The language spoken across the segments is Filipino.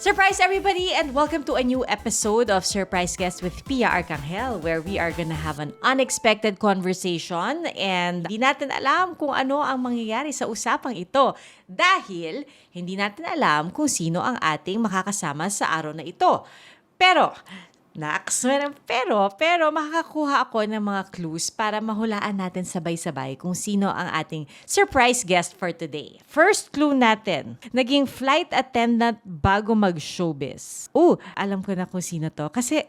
Surprise everybody and welcome to a new episode of Surprise Guest with Pia Arcangel, where we are gonna have an unexpected conversation and di natin alam kung ano ang mangyayari sa usapang ito dahil hindi natin alam kung sino ang ating makakasama sa araw na ito. Pero makakakuha ako ng mga clues para mahulaan natin sabay-sabay kung sino ang ating surprise guest for today. First clue natin, naging flight attendant bago mag-showbiz. Alam ko na kung sino to. Kasi,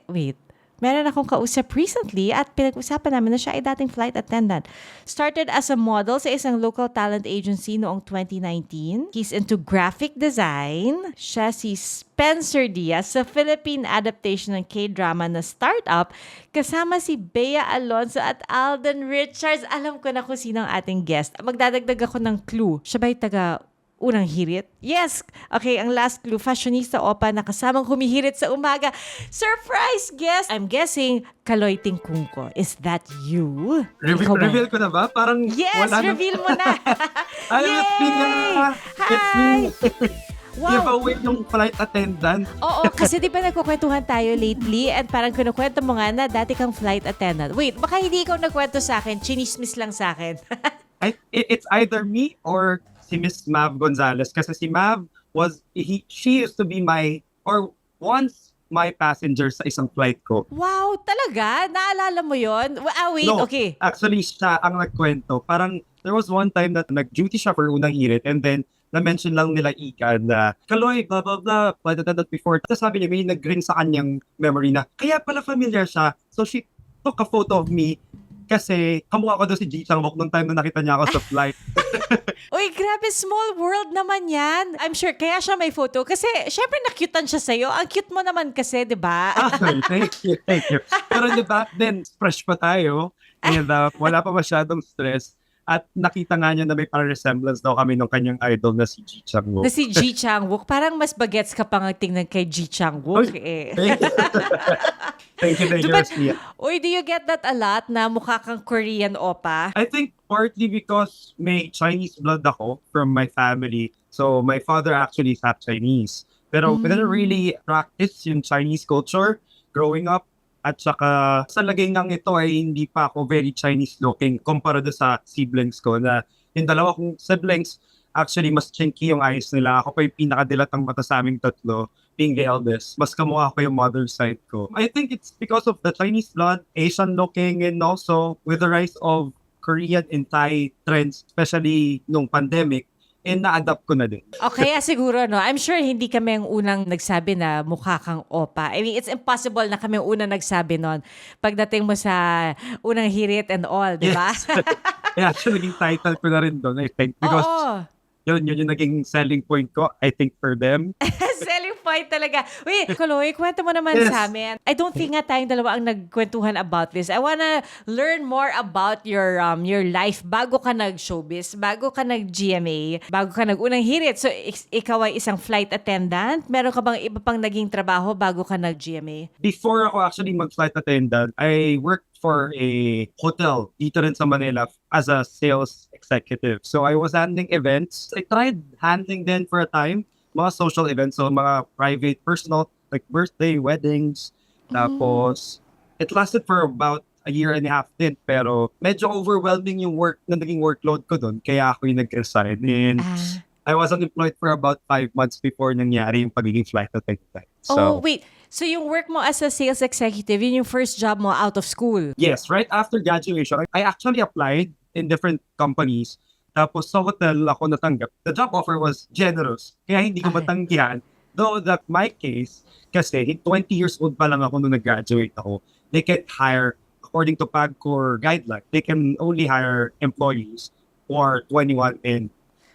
meron akong kausap recently at pinag-usapan namin na siya ay dating flight attendant. Started as a model sa isang local talent agency noong 2019. He's into graphic design. Siya si Spencer Diaz sa Philippine adaptation ng K-drama na Startup kasama si Bea Alonzo at Alden Richards. Alam ko na kung sino ang ating guest. Magdadagdag ako ng clue. Siya ba'y taga Unang Hirit? Yes! Okay, ang last clue, fashionista opa na kasamang humihirit sa umaga. Surprise guest! I'm guessing, Kaloy Tingkungko. Is that you? Reveal ko na ba? Parang yes, wala reveal mo na! Yay! It's me! Wow. Give away yung flight attendant. Oo, kasi di ba nagkukwentuhan tayo lately and parang kinukwento mo nga na dati kang flight attendant. Wait, baka hindi ikaw nagkwento sa akin, chinismis lang sa akin. It's either me or si Miss Mav Gonzalez. Kasi si Mav she used to be once my passenger sa isang flight ko. Wow, talaga? Naalala mo yon? Wait, No, okay. actually, siya ang nagkwento. Parang there was one time that nag-duty siya for Unang Hirit and then na-mention lang nila Ika na Kaloy, blah, blah, blah, flight attendant before. Tapos sabi niya, may nag-ring sa kanyang memory na kaya pala familiar siya. So she took a photo of me kasi kamukha ko doon si Ji Chang-wook nung time na nakita niya ako sa flight. Uy, grabe, small world naman yan. I'm sure, kaya siya may photo. Kasi, syempre, nakyutan siya sa'yo. Ang cute mo naman kasi, di ba? Okay, thank you. Pero di ba, then, fresh pa tayo. And wala pa masyadong stress. At nakita nga niya na may parang resemblance daw kami ng kanyang idol na si Ji Chang-wook. Na si Ji Chang-wook. Parang mas bagets ka pa nga tingnan kay Ji Chang-wook. Thank you. Uy, do you get that a lot na mukha kang Korean opa? I think partly because may Chinese blood ako from my family. So my father actually is half Chinese. Pero we didn't really practice yung Chinese culture growing up. At saka sa lagay ng ito ay hindi pa ako very Chinese looking kumpara sa siblings ko na yung dalawa kong siblings actually mas chinky yung eyes nila. Ako pa yung pinakadilatang mata sa aming tatlo, being the eldest. Mas kamukha ko yung mother side ko. I think it's because of the Chinese blood, Asian looking, and also with the rise of Korean and Thai trends, especially nung pandemic, na-adapt ko na din. Okay, siguro, no? I'm sure hindi kami ang unang nagsabi na mukha kang opa. I mean, it's impossible na kami ang unang nagsabi nun pagdating mo sa Unang Hirit and all, di ba? Yes. Yeah, actually, naging title ko na rin doon, I think. Because yun yung naging selling point ko, I think, for them. Selling point talaga. Wait, Kaloy, kwento mo naman sa amin. I don't think nga tayong dalawa ang nagkwentuhan about this. I wanna learn more about your life bago ka nag-showbiz, bago ka nag-GMA, bago ka nag-Unang Hirit. So, ikaw ay isang flight attendant? Meron ka bang iba pang naging trabaho bago ka nag-GMA? Before ako actually mag-flight attendant, I worked for a hotel dito rin sa Manila as a sales executive. So I was handling events. I tried handling then for a time, mga social events, so mga private, personal, like birthday, weddings. Tapos, it lasted for about a year and a half din. Pero medyo overwhelming yung naging workload ko doon. Kaya ako yung nag-resign. And I was unemployed for about 5 months before nangyari yung pagiging flight attendant. So, wait. So yung work mo as a sales executive, yun yung first job mo out of school? Yes, right after graduation, I actually applied in different companies. Tapos sa hotel ako natanggap. The job offer was generous. Kaya hindi ko matanggihan. Though that my case, kasi 20 years old pa lang ako nung nag-graduate ako, they can hire, according to PAGCOR guideline, they can only hire employees who are 21 and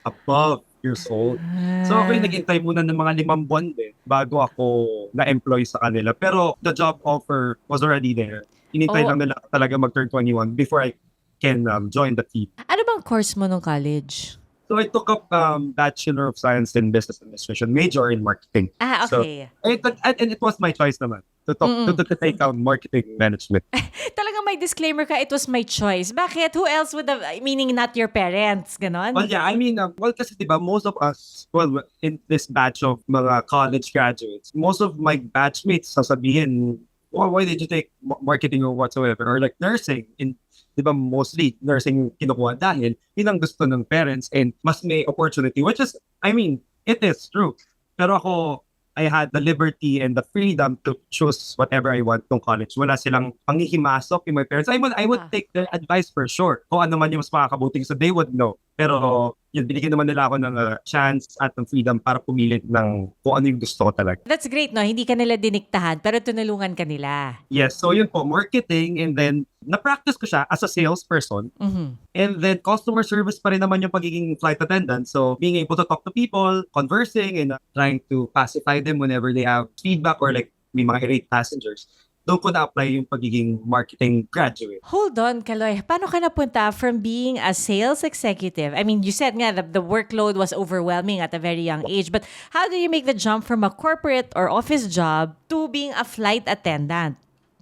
above years old. So ako yung nag-intay muna ng mga 5 buwan din bago ako na-employ sa kanila. Pero the job offer was already there. Inintay lang nila talaga mag-turn 21 before I can join the team. Ano bang course mo nung college? So I took up Bachelor of Science in Business Administration, major in marketing. Okay. So, and it was my choice naman to take out marketing management. Talagang may disclaimer ka, it was my choice. Bakit? Who else would have, meaning not your parents, ganon? Well, yeah, I mean, well, kasi diba, most of us, well, in this batch of mga college graduates, most of my batchmates sasabihin, well, why did you take marketing or whatsoever? Or like nursing. Diba, mostly nursing kinukuha dahil yun ang gusto ng parents and mas may opportunity, which is, I mean, it is true. Pero ako, I had the liberty and the freedom to choose whatever I want ng college. Wala silang panghihimasok in my parents. I would take their advice for sure. Kung ano man yung mas makakabuting, so they would know. Pero yun, binigyan naman nila ako ng chance at ng freedom para pumili ng kung ano yung gusto ko talaga. That's great, no? Hindi ka nila diniktahan, pero tinulungan ka nila. Yes, so yun po, marketing, and then na-practice ko siya as a salesperson. Mhm. And then customer service pa rin naman yung pagiging flight attendant. So being able to talk to people, conversing, and trying to pacify them whenever they have feedback or like may mga irate passengers. Doon ko na-apply yung pagiging marketing graduate. Hold on, Kaloy. Paano ka napunta from being a sales executive? I mean, you said nga the workload was overwhelming at a very young age. But how do you make the jump from a corporate or office job to being a flight attendant?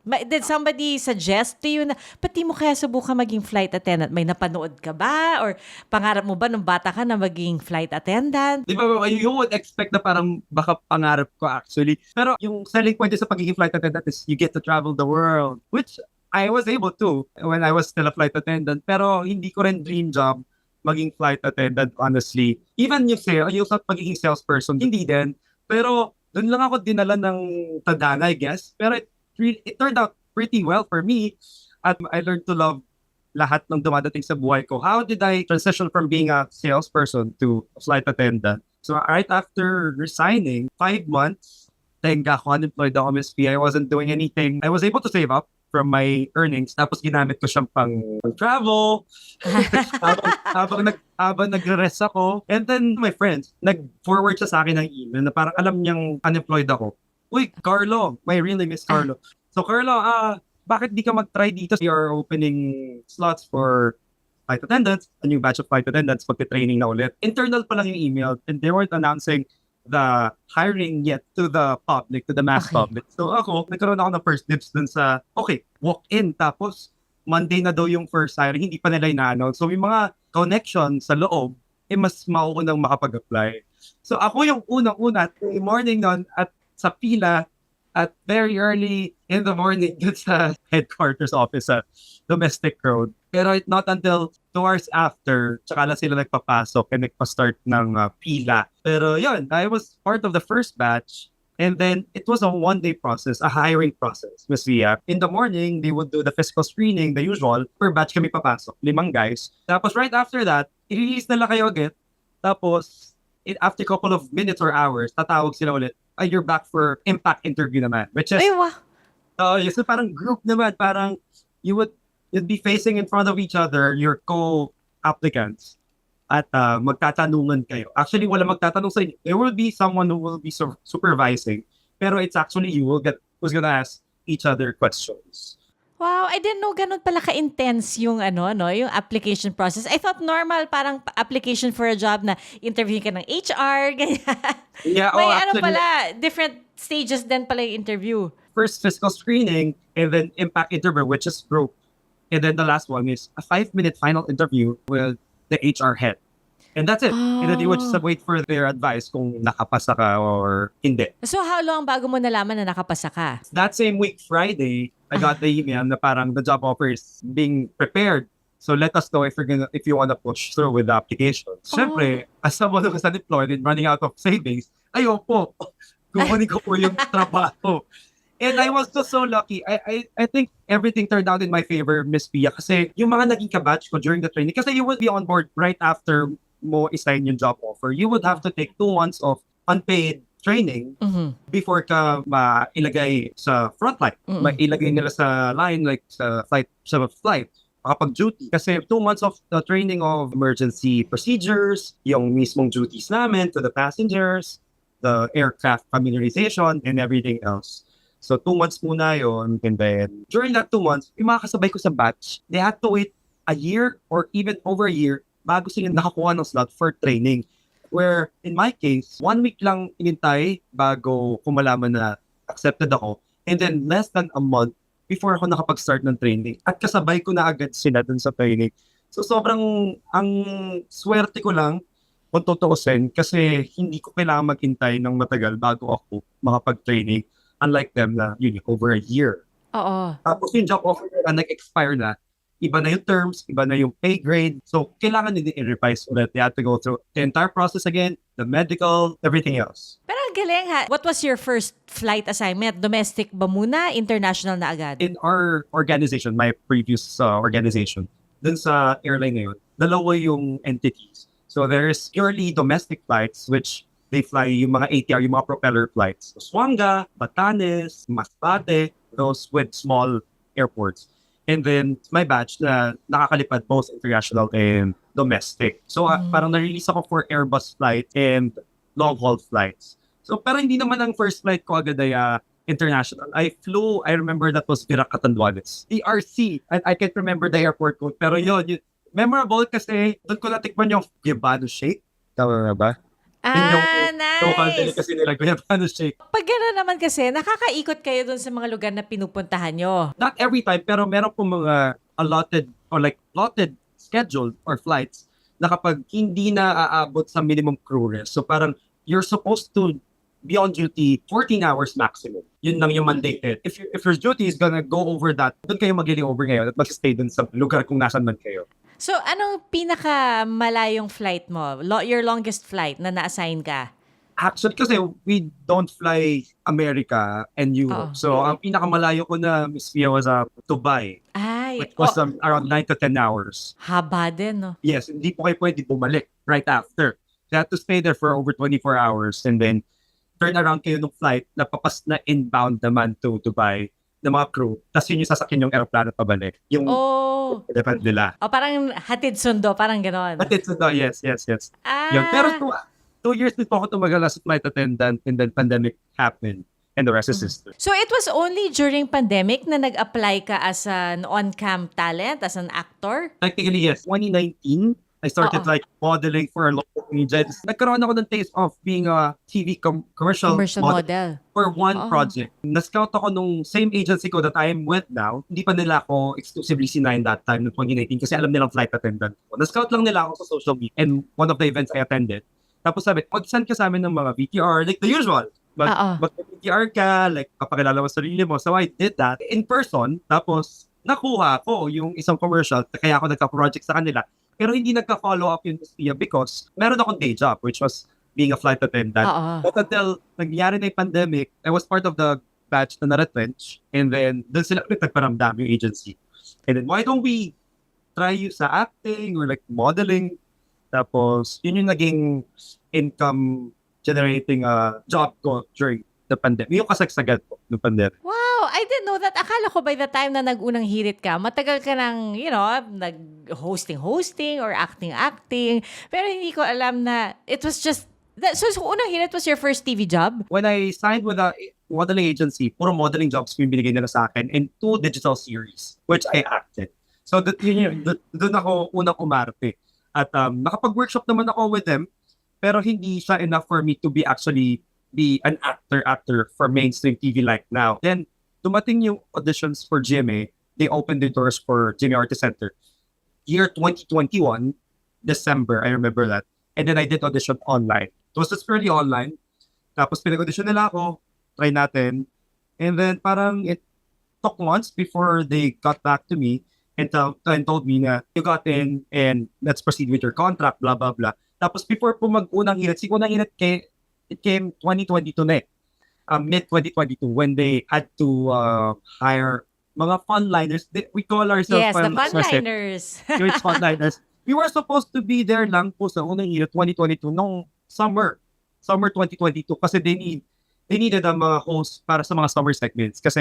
Did somebody suggest to you na, pati mo kaya subukan maging flight attendant? May napanood ka ba? Or pangarap mo ba nung bata ka na maging flight attendant? Di ba, you would expect na parang baka pangarap ko actually. Pero yung selling point sa pagiging flight attendant is you get to travel the world, which I was able to when I was still a flight attendant. Pero hindi ko rin dream job maging flight attendant, honestly. Even yung sa pagiging salesperson, hindi din. Pero doon lang ako dinala ng tadhana, I guess. Pero it turned out pretty well for me. At I learned to love lahat ng dumadating sa buhay ko. How did I transition from being a salesperson to a flight attendant? So right after resigning, 5 months, tenga ako, unemployed ako, Miss P. I wasn't doing anything. I was able to save up from my earnings. Tapos ginamit ko siyang pang travel. habang nagre-rest ako. And then my friends, nag-forward siya sa akin ng email na parang alam niyang unemployed ako. Uy, Carlo, my real name is Carlo. So Carlo, bakit di ka mag-try dito? We are opening slots for flight attendants, a new batch of flight attendants, magte-training na ulit. Internal pa lang yung email and they weren't announcing the hiring yet to the public, to the mass public. So ako, nagkaroon ako ng first dibs dun sa, okay, walk in. Tapos Monday na daw yung first hiring, hindi pa nila ina-announce. So yung mga connection sa loob, mas mauunang makapag-apply. So ako yung unang-una, yung morning nun at sa pila at very early in the morning dun sa headquarters office sa Domestic Road. Pero not until 2 hours after, tsaka lang sila nagpapasok and nagpa-start ng pila. Pero yun, I was part of the first batch. And then it was a 1-day process, a hiring process, Ms. Via. In the morning, they would do the physical screening, the usual. Per batch kami papasok, 5 guys. Tapos right after that, i-release nila kayo agad. Tapos, after a couple of minutes or hours, tatawag sila ulit. You're back for impact interview naman. Which is, Ay, wow. so parang group naman, parang you'd be facing in front of each other, your co-applicants, at magtatanungan kayo. Actually, wala magtatanong sa inyo. There will be someone who will be supervising, pero it's actually you who's gonna ask each other questions. Wow, I didn't know ganun pala ka-intense yung yung application process. I thought normal, parang application for a job na interview ka ng HR, ganyan. Yeah, May actually, pala, different stages din pala yung interview. first physical screening, and then impact interview, which is group. And then the last one is a 5-minute final interview with the HR head. And that's it. And then you would just wait for their advice kung nakapasa ka or hindi. So how long bago mo nalaman na nakapasa ka? That same week, Friday, I got the email na parang the job offer is being prepared. So let us know if you want to push through with the application. Siyempre, as someone who is unemployed and running out of savings, ayoko. Kukunin ko po yung trabaho. And I was just so lucky. I think everything turned out in my favor, Miss Pia. Kasi yung mga naging kabatch ko during the training, kasi you would be on board right after mo isign yung job offer. You would have to take 2 months of unpaid training before ka mailagay sa frontline. Mailagay nila sa line, like sa flight, kapag duty. Kasi 2 months of the training of emergency procedures, yung mismong duties namin to the passengers, the aircraft familiarization, and everything else. So 2 months muna yon, and then during that 2 months, yung mga kasabay ko sa batch, they had to wait a year or even over a year bago sila nakakuha ng slot for training. Where in my case, 1 week lang inintay bago kumalaman na accepted ako. And then less than a month before ako nakapag-start ng training. At kasabay ko na agad sila dun sa training. So sobrang, ang swerte ko lang, kung tutuusin, kasi hindi ko kailangan maghintay ng matagal bago ako makapag-training. Unlike them na yun, over a year. Oo. Tapos yung job offer nila nag-expire na, iba na yung terms, iba na yung pay grade. So, kailangan nila i-revise ulit. They had to go through the entire process again, the medical, everything else. Pero ang galing ha. What was your first flight assignment? Domestic ba muna? International na agad? In our organization, my previous organization, dun sa airline ngayon, dalawa yung entities. So, there's purely domestic flights, which they fly yung mga ATR, yung mga propeller flights. Suanga, Batanes, Masbate, those with small airports. And then, my batch na nakakalipad both international and domestic. So, parang na-release ako for Airbus flight and long-haul flights. So, pero hindi naman ang first flight ko agad ay international. I remember that was Virac Catanduanes. DRC. I can't remember the airport code. Pero yun, memorable kasi doon ko natikman yung Gibano shake. Tama ba? Local Nice! delicacy nila, Guyabano shake. Pag gano'n naman kasi, nakakaikot kayo dun sa mga lugar na pinupuntahan nyo. Not every time, pero meron po mga allotted scheduled or flights na kapag hindi na aabot sa minimum crew rest. So parang you're supposed to be on duty 14 hours maximum. Yun lang yung mandated. If your duty is gonna go over that, doon kayo mag-getting over ngayon at mag-stay dun sa lugar kung nasan man kayo. So, anong pinaka-malayong flight mo? Your longest flight na na-assign ka? Actually, kasi we don't fly America and Europe. Oo. So, ang pinakamalayo ko na, Miss Pia, was Dubai. Ay, Which was around 9 to 10 hours. haba din, no? Yes, hindi po kayo pwede bumalik right after. You have to stay there for over 24 hours and then turn around kayo ng flight na papas na inbound naman to Dubai ng mga crew. Tapos yun yung sasakyan yung aeroplano pabalik. Yung Oh. depend nila. O parang hatid sundo, parang ganon. But it's yes. Ah. Yun. Pero 2 years din po ako tumagal as a flight attendant and then pandemic happened and the rest is history. So, it was only during pandemic na nag-apply ka as an on-cam talent, as an actor? Technically, yes. 2019, I started like modeling for a local agents. Nagkaroon ako ng taste of being a TV commercial Model. for one project. Na-scout ako nung same agency ko that I am with now. Hindi pa nila ako exclusively sinign that time no 2019 kasi alam nilang flight attendant ko. Na-scout lang nila ako sa social media and one of the events I attended. Tapos sabi, mag-send ka sa amin ng mga VTR, like the usual. Mag-VTR ka, like kapakilala mo sarili mo. So I did that in person. Tapos nakuha ko yung isang commercial kaya ako nagka-project sa kanila. Pero hindi nagka-follow up yun because meron akong day job which was being a flight attendant. But until nangyari na yung pandemic, I was part of the batch na na-retrench and then doon sila ulit nagparamdam yung agency. And then why don't we try you sa acting or like modeling? Tapos yun yung naging income generating job ko during the pandemic. Yung kasagsagan po ng pandemic. Wow, I didn't know that. Akala ko by the time na nag-unang hirit ka, matagal ka nang, nag-hosting or acting. Pero hindi ko alam na it was just, so unang hirit was your first TV job? When I signed with a modeling agency, puro modeling jobs yung binigay nila sa akin and 2 digital series, which I acted. So doon ako unang umarte. At nakapag-workshop naman ako with them, pero hindi siya enough for me to be an actor for mainstream TV like now. Then, dumating yung auditions for GMA. They opened the doors for GMA Artist Center. Year 2021, December, I remember that. And then I did audition online. It was just purely online. Tapos pinag-audition nila ako, try natin. And then parang it took months before they got back to me and told me na you got in and let's proceed with your contract, blah, blah, blah. Tapos before po mag-unang hirit, it came 2022 na mid-2022 when they had to hire mga funliners. We call ourselves Yes, the funliners. It's funliners. We were supposed to be there lang po sa unang hirit 2022 nung summer 2022 kasi they needed ang mga hosts para sa mga summer segments kasi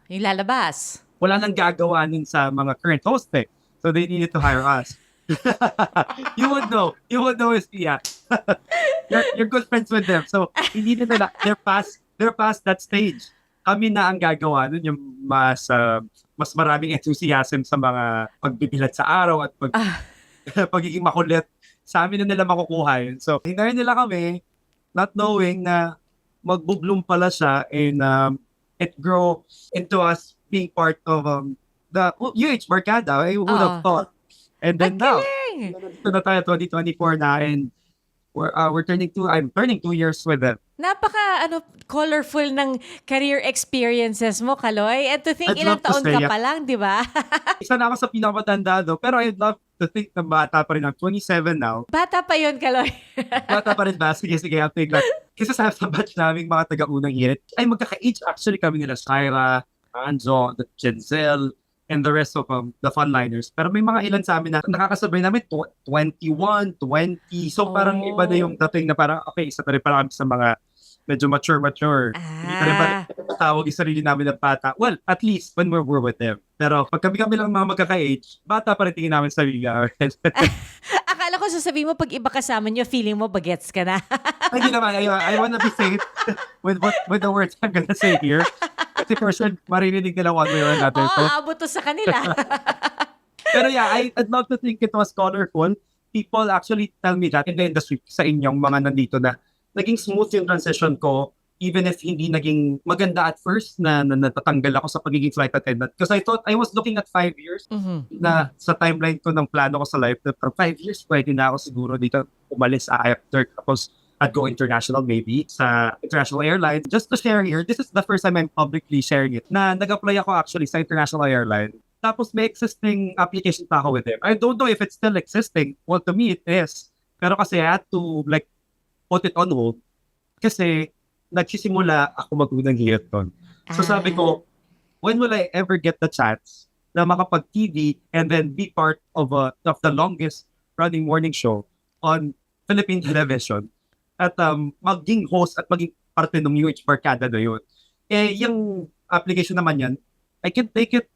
yung lalabas. Wala nang gagawa nun sa mga current hosts eh. So they needed to hire us. You would know Pia. You're good friends with them. So hindi nila, they're past that stage. Kami na ang gagawa nun yung mas maraming enthusiasm sa mga pagbibilad sa araw at pagiging makulit. Sa amin na nila makukuha yun. So hinayin nila kami not knowing na magbubloom pala siya and it grow into us being part of the UH Barkada. I would have Oo. thought. And then Ang now, galing! ito na tayo 2024 na, and I'm turning 2 years with them. Napaka colorful ng career experiences mo, Kaloy. And to think, I'd ilang love to taon say, ka pa lang, di ba? isa na ako sa pinakamatanda do, pero I'd love to think na bata pa rin. I'm 27 now. Bata pa yon, Kaloy. Bata pa rin ba? Sige, I'll take that. Kasi sa batch namin mga taga-unang hirit, ay magkaka-age actually kami nila Shaira, Anjo, the Genzel, and the rest of the frontliners. Pero may mga ilan sa amin na nakakasabay namin 21, 20. So parang iba na yung dating na parang, okay, isa na rin parang kami sa mga medyo mature. Hindi na rin pa tawag yung sarili namin na bata. Well, at least when we're with them. Pero pag kami lang mga magkaka-age, bata pa rin tingin namin sa sarili. Akala ko sasabihin mo, pag iba kasama nyo, feeling mo bagets ka na. Hindi naman. I wanna be safe with the words I'm gonna say here. Kasi for sure, maririnig nila one way or another. Oo, So, abot to sa kanila. pero yeah, I'd love to think it was colorful. People actually tell me that in the industry, sa inyong mga nandito, na naging smooth yung transition ko, even if hindi naging maganda at first na natatanggal ako sa pagiging flight attendant. Because I thought, I was looking at 5 years na sa timeline ko ng plano ko sa life, na for 5 years, pwede na ako siguro dito umalis after. Tapos, I'd go international maybe sa international airlines. Just to share here, this is the first time I'm publicly sharing it, na nag-apply ako actually sa international airline. Tapos may existing application pa ako with them. I don't know if it's still existing. Well, to me, it is. Pero kasi I had to like put it on hold kasi nagsisimula ako mag-unang hirit doon. So sabi ko, when will I ever get the chance na makapag-TV and then be part of the longest running morning show on Philippine television at maging host at maging parte ng UH Barkada na yun. Eh, yung application naman yan, I can take it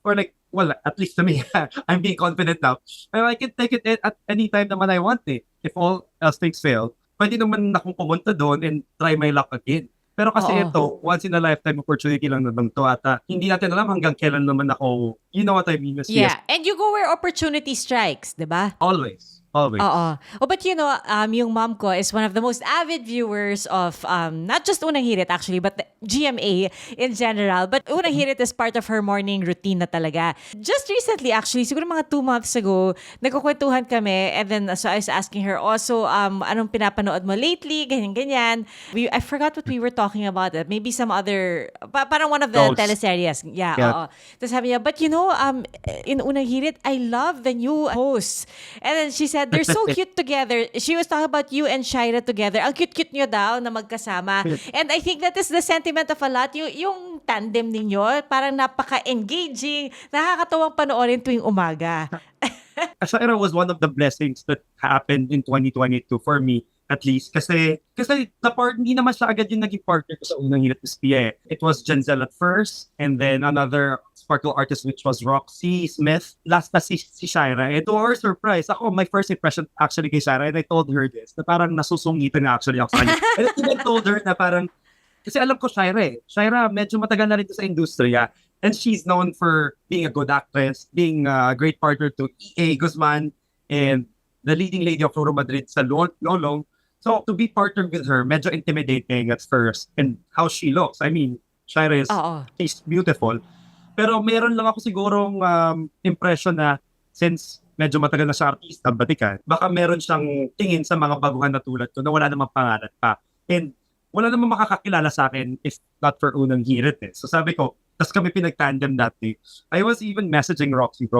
or like, well, at least to me, I'm being confident now. Pero I can take it at any time naman I want eh. If all else things fail, pwede naman akong pumunta doon and try my luck again. Pero kasi ito, once in a lifetime opportunity lang naman to at hindi natin alam hanggang kailan naman ako, you know what I mean? Yes. Yeah, and you go where opportunity strikes, di ba? Always. Oo. Oh, but you know, yung mom ko is one of the most avid viewers of not just Unang Hirit actually, but the GMA in general. But Unang Hirit is part of her morning routine na talaga. Just recently actually, siguro mga 2 months ago, nagkukwentuhan kami and then so I was asking her also, anong pinapanood mo lately, ganyan-ganyan. I forgot what we were talking about. Maybe some other, parang one of the Ghosts. teleseries. Yeah. Oo. Tapos sabi niya, but you know, in Unang Hirit, I love the new hosts. And then she said, they're so cute together. She was talking about you and Shaira together. Ang cute-cute nyo daw na magkasama. And I think that is the sentiment of a lot. Yung tandem ninyo, parang napaka-engaging, nakakatawang panoorin tuwing umaga. Shaira was one of the blessings that happened in 2022 for me, at least. Kasi hindi naman siya agad yung naging partner ko sa Unang Hirit is Pia. It was Genzel at first, and then another sparkle artist which was Roxy Smith. Last na si Shaira. And to our surprise, my first impression actually kay Shaira, and I told her this, na parang nasusungitan na actually ako sa kanya. And I even told her na parang, kasi alam ko Shaira eh. Shaira, medyo matagal na rin sa industriya. And she's known for being a good actress, being a great partner to E.A. Guzman, and the leading lady of Roro Madrid sa Lolong. So to be partnered with her, medyo intimidating at first. And how she looks. I mean, Shaira she's beautiful. Pero meron lang ako sigurong impression na since medyo matagal na siya artista, batikan, baka meron siyang tingin sa mga baguhan na tulad ko na wala namang pangalan pa. And wala namang makakakilala sa akin if not for Unang Hirit eh. So sabi ko, tas kami pinag-tandem dati. I was even messaging Roxy,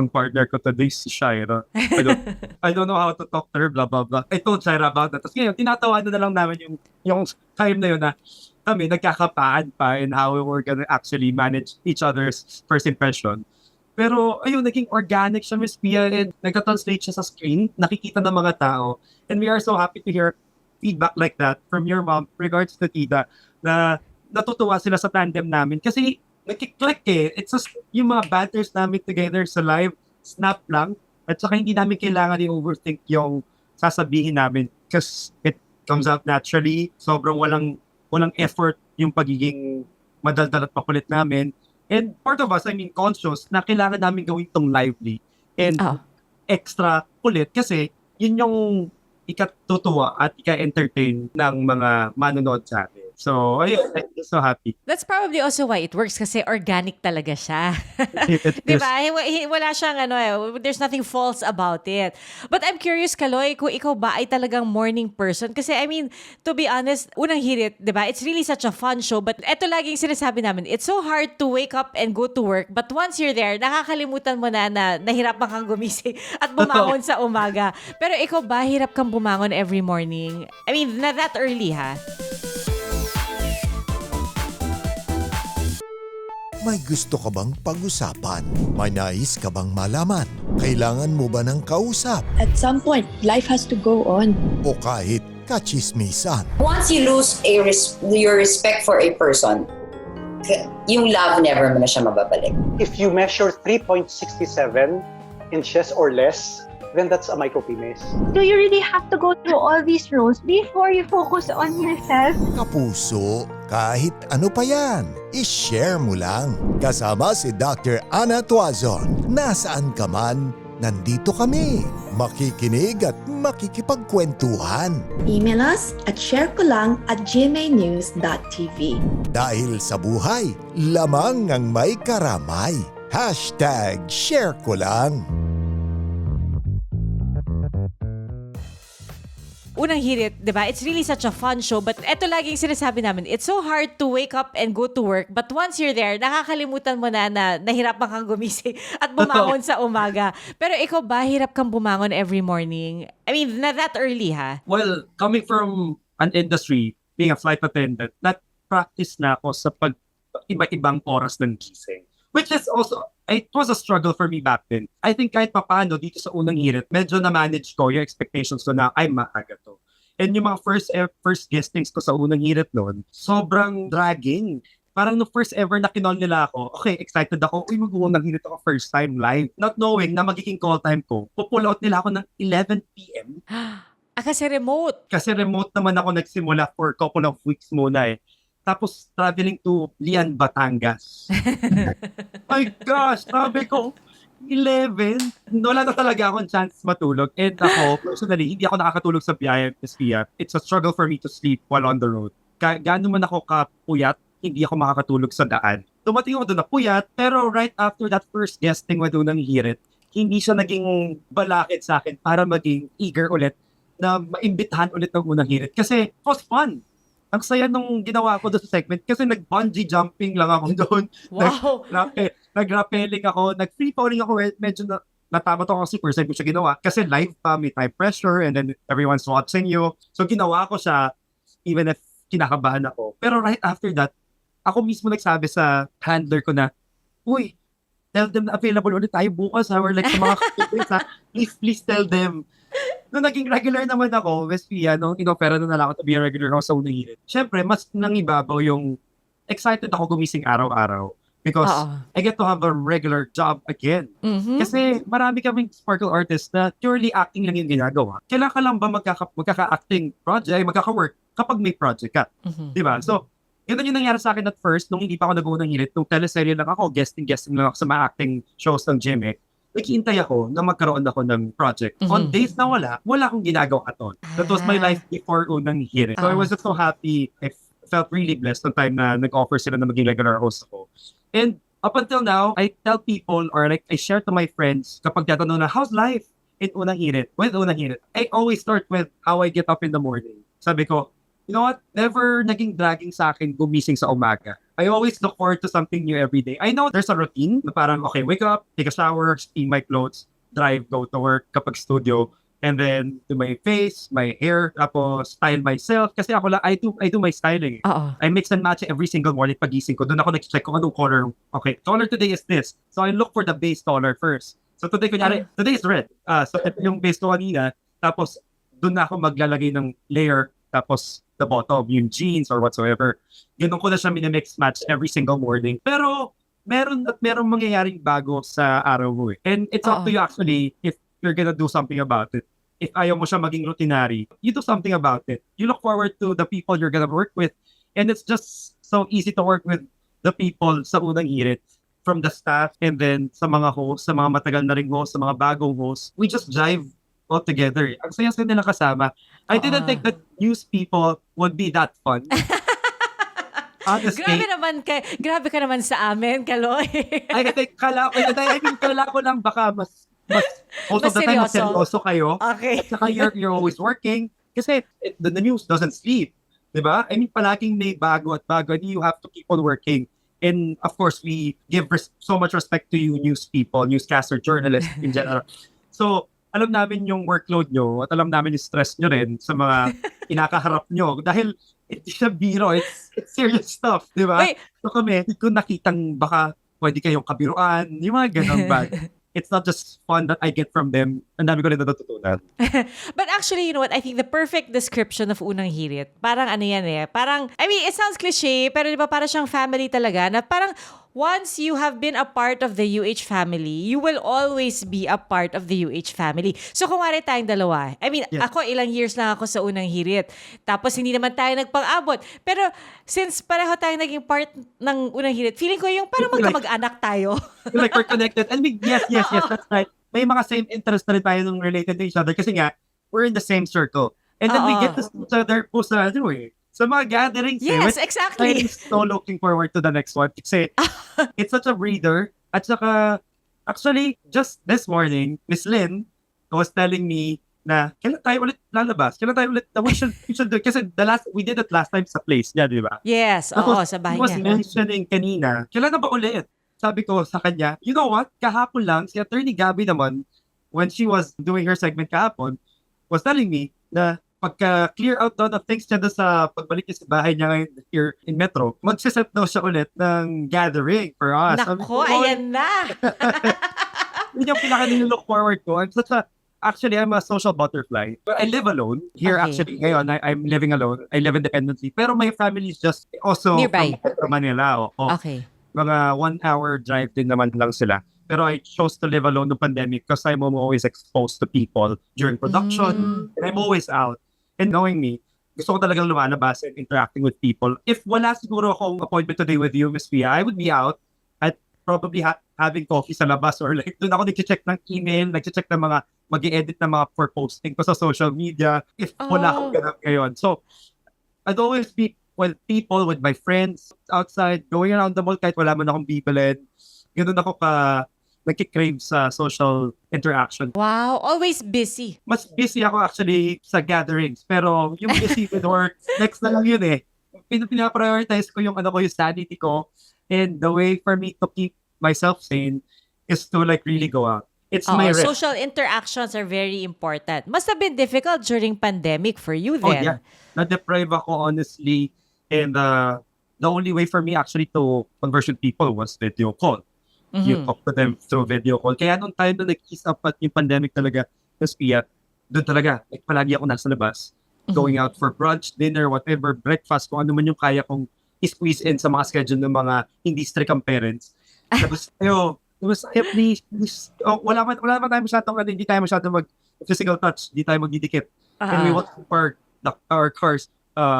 ang partner ko today, si Shaira. I don't know how to talk to her, blah, blah, blah. I told Shaira about that. Tapos ngayon, tinatawanan na lang namin yung time na yun na kami nagkakapaan pa and how we were gonna actually manage each other's first impression. Pero ayun, naging organic siya, Miss Pia, and nagka-translate siya sa screen, nakikita ng mga tao. And we are so happy to hear feedback like that from your mom regards to Tita, na natutuwa sila sa tandem namin. Kasi nagkiklik eh. It's just yung mga banters namin together sa live, snap lang. At saka hindi namin kailangan i-overthink yung sasabihin namin because it comes out naturally. Sobrang walang effort yung pagiging madaldal at makulit namin. And part of us, I mean, conscious na kailangan namin gawin tong lively and extra kulit kasi yun yung ikatutuwa at ika-entertain ng mga manonood sa atin. So, ayun, I'm just so happy. That's probably also why it works kasi organic talaga siya. It Di is. ba? Wala siyang there's nothing false about it. But I'm curious, Kaloy, kung ikaw ba ay talagang morning person? Kasi I mean, to be honest, unang hirit, di ba? It's really such a fun show. But eto laging sinasabi namin, it's so hard to wake up and go to work. But once you're there, nakakalimutan mo na nahirapan kang gumising at bumangon sa umaga. Pero ikaw ba, hirap kang bumangon every morning? I mean, not that early, ha? May gusto ka bang pag-usapan? May nais ka bang malaman? Kailangan mo ba ng kausap? At some point, life has to go on. O kahit kachismisan? Once you lose your respect for a person, yung love never mo na siya mababalik. If you measure 3.67 inches or less, then that's a micropenis. Do you really have to go through all these roles before you focus on yourself? Kapuso, kahit ano pa yan, i-share mo lang. Kasama si Dr. Ana Tuazon. Nasaan ka man, nandito kami. Makikinig at makikipagkwentuhan. Email us at sharekolang@gmanews.tv. Dahil sa buhay, lamang ang may karamay. #ShareKolang. Unang hirit, di ba? It's really such a fun show. But eto laging sinasabi namin, it's so hard to wake up and go to work. But once you're there, nakakalimutan mo na nahirapan kang gumising at bumangon sa umaga. Pero ikaw ba, hirap kang bumangon every morning? I mean, not that early, ha? Well, coming from an industry, being a flight attendant, practice na ako sa iba-ibang oras ng gising. Which is also, it was a struggle for me back then. I think kahit papaano dito sa unang hirit, medyo na-manage ko yung expectations ko na ay maaga to. And yung mga first guestings ko sa unang hirit noon, sobrang dragging. Parang no first ever na kinol nila ako, okay, excited ako, mag-uunang hirit ako first time live. Not knowing na magiging call time ko, pull out nila ako ng 11 p.m. Kasi remote. Kasi remote naman ako nagsimula for a couple of weeks muna eh. Tapos traveling to Lian, Batangas. My gosh, sabi ko, 11? Wala na talaga akong chance matulog. And ako, personally, hindi ako nakakatulog sa biyahe. It's a struggle for me to sleep while on the road. Gaano man ako kapuyat, hindi ako makakatulog sa daan. Dumating ako doon na puyat, pero right after that first guesting mo doon ng hirit, hindi siya naging balakid sa akin para maging eager ulit na maimbitahan ulit ng unang hirit. Kasi it was fun. Ang saya nung ginawa ko doon sa segment kasi nag-bungee jumping lang ako doon. Wow! Nag-rappelling ako, nag-free falling ako. Medyo natama to kasi first time ko siya ginawa. Kasi live pa, may time pressure and then everyone's watching you. So ginawa ko siya even if kinakabahan ako. Pero right after that, ako mismo nagsabi sa handler ko na, uy, tell them na available ulit tayo bukas ha, or like sa mga kapitbays ha, please tell them. Nung naging regular naman ako, Westpia, nung inopera na lang ako to be a regular ako sa unang hirit. Siyempre, mas nangibabaw yung excited ako gumising araw-araw because I get to have a regular job again. Mm-hmm. Kasi marami kaming sparkle artists na purely acting lang yung ginagawa. Kailan ka lang ba magkaka-acting project, magkaka-work kapag may project ka? Mm-hmm. Diba? So, yun yung nangyari sa akin at first, nung hindi pa ako nag-unang hirit, nung teleserye lang ako, guesting lang ako sa mga acting shows ng GMA. Nagkihintay ako na magkaroon ako ng project. Mm-hmm. On days na wala akong ginagawa at all. That was my life before unang hirit. So I was just so happy. I felt really blessed the time na nag-offer sila na maging regular host ako. And up until now, I tell people or like I share to my friends kapag tatanong na, how's life in unang hirit? With unang hirit, I always start with how I get up in the morning. Sabi ko, you know what? Never naging dragging sa akin gumising sa umaga. I always look forward to something new every day. I know there's a routine na parang, okay, wake up, take a shower, steam my clothes, drive, go to work kapag studio, and then do my face, my hair, tapos style myself. Kasi ako lang, I do my styling. I mix and match every single morning pagising ko. Doon ako nag-check kung anong color. Okay, color today is this. So I look for the base color first. So today, today is red. So ito yung base ko kanina. Tapos doon na ako maglalagay ng layer. Tapos the bottom, yung jeans or whatsoever. Ganun ko na siya minimix match every single morning. Pero meron mangyayaring bago sa araw mo eh. And it's up to you actually if you're gonna do something about it. If ayaw mo siya maging routinary, you do something about it. You look forward to the people you're gonna work with. And it's just so easy to work with the people sa unang hirit. From the staff and then sa mga hosts, sa mga matagal na ring hosts, sa mga bagong hosts. We just jive all together. Ang saya-saya nila kasama. I didn't think that news people would be that fun. Honestly, Grabe ka naman sa amin, Kaloy. I think, kala ko lang baka most Mas of the time, mas seryoso. seryoso kayo. Okay. At saka you're always working. Kasi the news doesn't sleep. Diba? I mean, palaging may bago at bago and you have to keep on working. And of course, we give so much respect to you news people, newscaster, journalists in general. So, alam namin yung workload nyo at alam namin yung stress nyo rin sa mga inakaharap nyo. Dahil hindi siya biro, it's serious stuff, di ba? Wait. So kami, hindi ko nakitang baka pwede kayong kabiruan, yung mga ganun ba? It's not just fun that I get from them. Ang dami ko rin natutunan. But actually, you know what? I think the perfect description of Unang Hirit, parang ano yan eh. Parang, I mean, it sounds cliche, pero di ba parang siyang family talaga na parang once you have been a part of the UH family, you will always be a part of the UH family. So kung wari tayong dalawa, I mean, Yes. ako ilang years lang ako sa Unang Hirit. Tapos hindi naman tayo nagpang-abot. Pero since pareho tayong naging part ng Unang Hirit, feeling ko yung parang magkamag-anak tayo. Like we're connected. And yes, that's right. May mga same interest na rin tayo nung related to each other kasi nga, we're in the same circle. And then we Oo. get to see each other po sa, sa mga gatherings. Yes, which exactly. I'm so looking forward to the next one. Kasi it's such a breather. At saka, actually, just this morning, Miss Lynn was telling me na kailan tayo ulit lalabas? Kailan tayo ulit, we should do, kasi we did it last time sa place niya, di ba? Yes, oo, Tapos, sa bahay he was niya. mentioning kanina, kailan na ba ulit? Sabi ko sa kanya, you know what? Kahapon lang, si Attorney Gabby naman, when she was doing her segment kahapon, was telling me na pagka-clear out daw ng things niya doon sa pagbalik niya sa bahay niya ngayon here in Metro, magsiset daw siya ulit ng gathering for us. Sabi Nako, ko, ayan na. yun yung pinaka-look forward ko. Actually, I'm a social butterfly. But I live alone. Here, Okay. actually, ngayon, I'm living alone. I live independently. Pero my family is just also Nearby. from Manila. Oo. Okay. Mga 1 hour drive din naman lang sila. Pero I chose to live alone no pandemic because I'm always exposed to people during production. And I'm always out. And knowing me, gusto ko talagang lumalabas and interacting with people. If wala siguro akong appointment today with you, Miss Pia, I would be out at probably having coffee sa labas or like doon ako nag-check ng email, nag-check ng mga mag-edit ng mga for posting ko sa social media if wala akong ganap ngayon. So, I'd always be with people, with my friends outside, going around the mall kahit wala man akong bibilin. Ganun ako nagkikrave sa social interaction. Wow, always busy. Mas busy ako actually sa gatherings. Pero yung busy with work, next na lang yun eh. Pinaprioritize ko yung yung sanity ko. And the way for me to keep myself sane is to like really go out. It's my rest. Social interactions are very important. Must have been difficult during pandemic for you Oh then. yeah. Na-deprive ako honestly. And the only way for me actually to converse with people was video call. You talk to them through video call. Kaya nung time na nag-ease up at yung pandemic talaga, Miss Pia, doon talaga, like, palagi ako nasa labas. Going out for brunch, dinner, whatever, breakfast, kung ano man yung kaya kong squeeze in sa mga schedule ng mga hindi strict ang parents. Tapos, please, wala man tayo masyadong, hindi tayo masyadong mag-physical touch, hindi tayo magdidikit. And we want to park our cars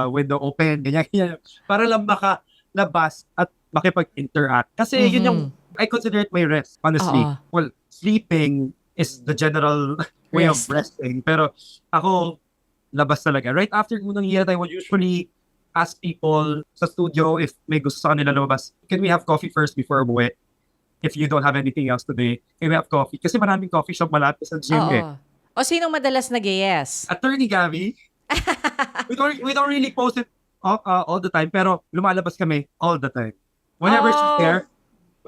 window open, ganyan. Para lang makalabas at makipag-interact. Kasi yun yung, I consider it my rest, honestly. Well, sleeping is the general way of Rest. resting. Pero ako, labas talaga. Right after unang hirit, I would usually ask people sa studio if may gusto sa kanila lumabas. Can we have coffee first before umuwi? If you don't have anything else today, can we have coffee? Kasi maraming coffee shop malapit sa gym eh. O sinong madalas nag-yes? Attorney Gabby, we don't really post it all the time, pero lumalabas kami all the time. Whenever she's there,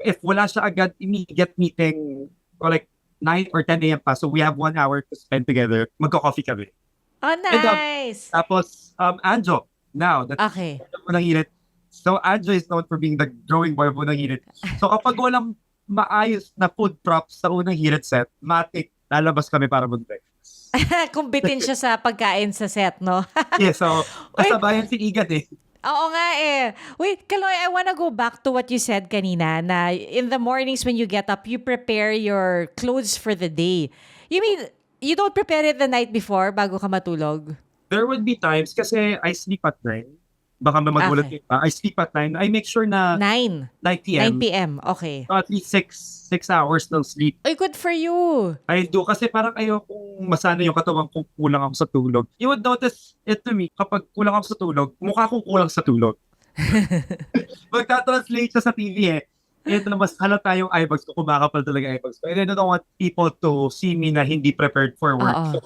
if wala siya agad immediate meeting or like 9 or 10 a.m. pa, so we have 1 hour to spend together, magko-coffee kami. Oh, nice. Tapos, Anjo, now, that's Okay. Unang Hirit. So, Anjo is known for being the growing boy of Unang Hirit. So, kapag walang maayos na food props sa Unang Hirit set, matik, lalabas kami para mag-breakfast. Kumbitin siya sa pagkain sa set, no? Yeah, so, kasabayan si Igat eh. Oo nga eh. Wait, Kaloy, I wanna go back to what you said kanina na in the mornings when you get up, you prepare your clothes for the day. You mean, you don't prepare it the night before bago ka matulog? There would be times kasi I sleep at 9. Baka magulat Okay. pa. I sleep at 9. I make sure na 9 9 p.m. p.m. Okay. So at least 6 hours ng sleep. Ay, good for you. I do kasi parang ayokong masana yung katawan kung kulang ako sa tulog. You would notice it to me, kapag kulang ako sa tulog, mukha kong kulang sa tulog. Magta-translate siya sa TV eh. And mas halata yung eyebags ko, kumakapal talaga eyebags ko. And I don't want people to see me na hindi prepared for work. Oo. So,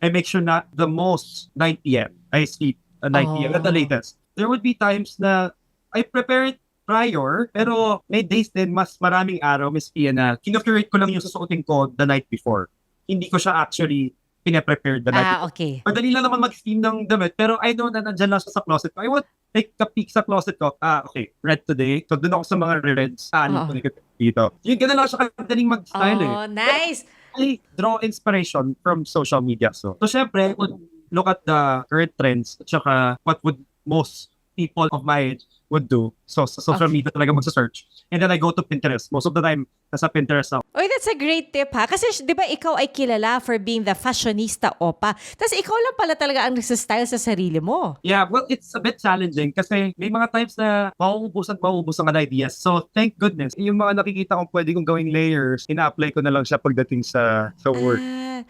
I make sure na the most 9 p.m. I sleep at 9 p.m. at the latest. There would be times na I prepare it prior, pero may days din mas maraming araw, Miss Pia, na kinocurate ko lang yung susuotin ko the night before. Hindi ko siya actually pina-prepare the night before. Okay. Madali lang naman mag-steam ng damit, pero I know na nandyan lang siya sa closet ko. I want take a peek sa closet ko. Okay, red today. So, doon ako sa mga reds. Ano ko dito. Yung ganun lang siya kadaling mag-style eh. Oh, nice. I draw inspiration from social media. So syempre, I would look at the current trends at saka what would most people of my age would do. So sa social media talaga magsa-search. And then I go to Pinterest. Most of the time, nasa Pinterest ako. Oy, that's a great tip ha. Kasi di ba ikaw ay kilala for being the fashionista opa. Tapos ikaw lang pala talaga ang nagsa-style sa sarili mo. Yeah, well, it's a bit challenging kasi may mga times na mauubusan ang ideas. So thank goodness, yung mga nakikita kong pwede kong gawing layers, ina-apply ko na lang siya pagdating sa work.